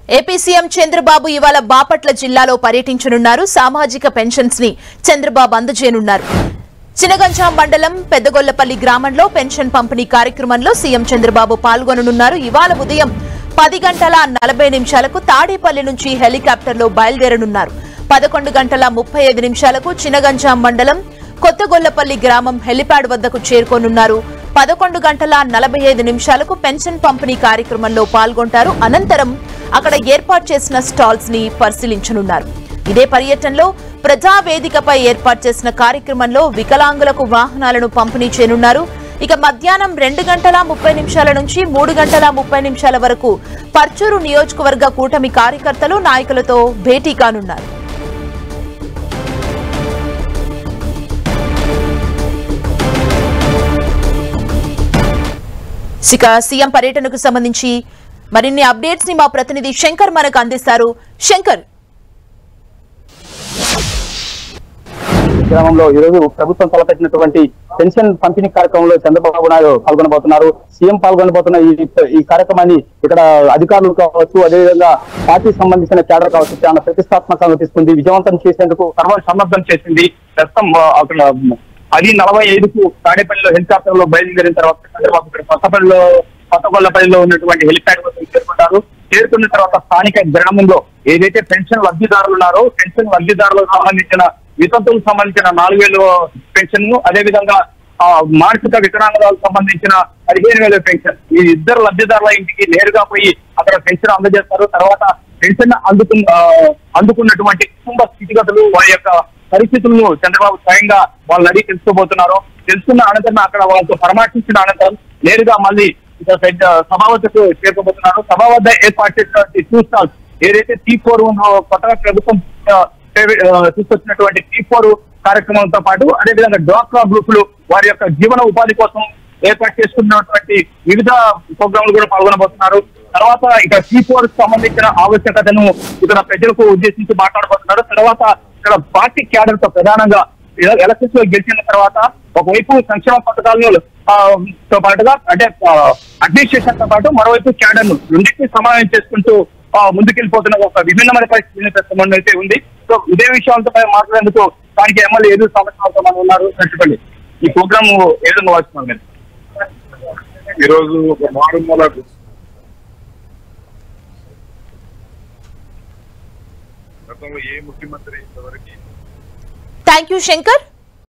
AP CM Chandrababu ఇవాళ బాపట్ల జిల్లాలో పర్యటించనున్నారు. సామాజిక పెన్షన్స్ ని చంద్రబాబు అందజేయనున్నారు. చినగంజాం మండలం పెద్దగొల్లపల్లి గ్రామంలో పెన్షన్ పంపిణీ కార్యక్రమంలో సీఎం చంద్రబాబు పాల్గొననున్నారు. ఇవాళ ఉదయం 10:40 తాడేపల్లి నుంచి హెలికాప్టర్లో బయలుదేరనున్నారు. 11:35 చినగంజాం మండలం కొత్తగొల్లపల్లి గ్రామం హెలిప్యాడ్ వద్దకు చేరుకోనున్నారు. 11:45 పెన్షన్ పంపిణీ కార్యక్రమంలో పాల్గొంటారు. అనంతరం అక్కడ ఏర్పాటు చేసిన స్టాల్స్ ని పరిశీలించనున్నారు. ఇదే పర్యటనలో ప్రజావేదికపై ఏర్పాటు చేసిన కార్యక్రమంలో వికలాంగులకు వాహనాలను పంపిణీ చేయనున్నారు. ఇక మధ్యాహ్నం 2:30 నుంచి 3:30 వరకు పర్చూరు నియోజకవర్గ కూటమి కార్యకర్తలు నాయకులతో భేటీ కానున్నారు. ఇక సీఎం పర్యటనకు సంబంధించి మరిన్ని అప్డేట్స్ ని మా ప్రతినిధి శంకర్ మనకు అందిస్తారు. శంకర్, గ్రామంలో ఈరోజు ప్రభుత్వం తలపెట్టినటువంటి పెన్షన్ పంపిణీ కార్యక్రమంలో చంద్రబాబు నాయుడు పాల్గొనబోతున్నారు. సీఎం పాల్గొనబోతున్న ఈ కార్యక్రమాన్ని ఇక్కడ అధికారులు కావచ్చు, అదేవిధంగా పార్టీకి సంబంధించిన కేడర్ కావచ్చు చాలా ప్రతిష్టాత్మకంగా తీసుకుంది. విజయవంతం చేసేందుకు సన్నద్ధం చేసింది. ప్రస్తుతం అక్కడ 10:45 తాడేపల్లిలో హెలికాప్టర్ లో బయలుదేరిన తర్వాత చంద్రబాబు ఇక్కడ కొత్తగొల్లపల్లిలో ఉన్నటువంటి హెలిప్యాడ్ కోసం చేరుకున్న తర్వాత స్థానిక గ్రామంలో ఏదైతే పెన్షన్ లబ్ధిదారులు ఉన్నారో పెన్షన్ లబ్ధిదారులకు సంబంధించిన వితంతువులకు సంబంధించిన 4,000 పెన్షన్, అదేవిధంగా మానసిక వికలాంగులకు సంబంధించిన 15,000 పెన్షన్, ఈ ఇద్దరు లబ్ధిదారుల ఇంటికి నేరుగా పోయి అక్కడ పెన్షన్ అందజేస్తారు. తర్వాత పెన్షన్ అందుకున్నటువంటి కుటుంబ స్థితిగతులు, వారి యొక్క పరిస్థితులను చంద్రబాబు స్వయంగా వాళ్ళని అడిగి తెలుసుకోబోతున్నారు. తెలుసుకున్న అనంతరం అక్కడ వాళ్ళతో పరామర్శించిన అనంతరం నేరుగా మళ్ళీ సభా వద్దకు చేరుకోబోతున్నారు. సభా వద్ద ఏర్పాటు చేసినటువంటి 2 స్టాల్స్ ఏదైతే T4 కొత్తగా ప్రభుత్వం తీసుకొచ్చినటువంటి T4 కార్యక్రమంతో పాటు అదేవిధంగా డ్వాక్రా గ్రూపులు వారి యొక్క జీవన ఉపాధి కోసం ఏర్పాటు చేసుకున్నటువంటి వివిధ ప్రోగ్రాంలు కూడా పాల్గొనబోతున్నారు. తర్వాత ఇక T4 సంబంధించిన ఆవశ్యకతను ఇక్కడ ప్రజలకు ఉద్దేశించి మాట్లాడబోతున్నారు. తర్వాత ఇక్కడ పార్టీ క్యాడర్ తో ప్రధానంగా ఎలక్షన్స్ లో గెలిచిన తర్వాత ఒకవైపు సంక్షేమ పథకాలను తో పాటుగా అంటే అడ్మినిస్ట్రేషన్ తో పాటు మరోవైపు క్యాడర్ ను రెండింటినీ సమానం చేసుకుంటూ ముందుకెళ్ళిపోతున్న ఒక విభిన్నమైన పరిస్థితి అయితే ఉంది. సో ఇదే విషయాలతో మాట్లాడేందుకు దానికి ఎమ్మెల్యే ఏదో సంవత్సరాలతో మనం ఉన్నారు. చెప్పండి, ఈ ప్రోగ్రామ్ ఏ విధంగా వస్తున్నారు మీరు? ఈరోజు ఒక మారుమూల గతంలో ఏ ముఖ్యమంత్రి ఇంతవరకు. Thank you Shankar.